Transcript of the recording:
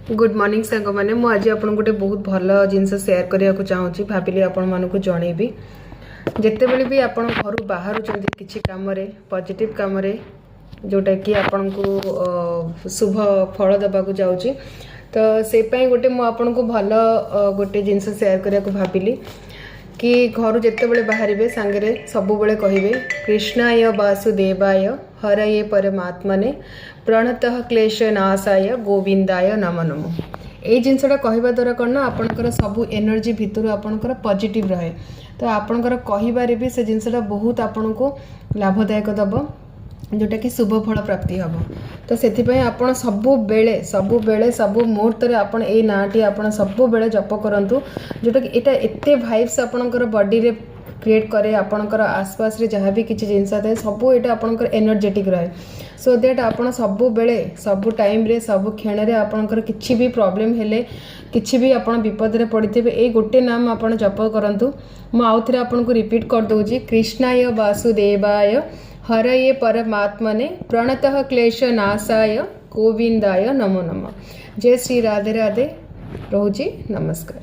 Good morning सांग मैंने मुझे आपन गोटे बहुत भल जिनस सेयार करने को चाहूँगी भाविली आपण मानक जनइबी जिते बड़े भी आपण घर बाहर किसी कम पॉजिटिव कम जोटा कि आपण को शुभ फल देवाक जाऊँगी तो से गोटे मुझे को भल गोटे जिनस सेयार करने को भाविली कि घर जिते बड़े बाहर सांगे सब बड़े कहे कृष्णाय वासुदेवाय हरये परमात्मने प्रणतः क्लेश नाशाय गोविंदाय नमो नमो। ये जिनसटा कहवा द्वारा कौन ना आपणकर सब एनर्जी भितर आपणकर पॉजिटिव रहे तो आपणकर कहबारे भी से जिनसटा बहुत आपन को लाभदायक दब जोटा कि शुभ फल प्राप्ति हम तो से आपड़ सबु बेले सब मुहूर्त आपड़ ये नाटी आपड़ सबु बेले जप करूँ जोटा कि यहाँ एत भाइब्स आपणकर बॉडी रे क्रिएट करे आपणकर आसपास रे जहाँ भी किसी जिनस थाए सब ये आपणकर एनर्जेटिक रहे सो दैट आपड़ सबु बेले सब टाइम रे सब क्षण रे आपणकर किसी भी प्रॉब्लम हेले किसी भी आपड़ विपद रे पड़े ये गोटे नाम आपड़ जप करूँ मु आउ थे आपन को रिपीट कर दूची कृष्णाय वासुदेवाय हरये परमात्मने प्रणतः क्लेश नाशाय गोविंदाय नमो नमः। जय श्री राधे राधे रोजी नमस्कार।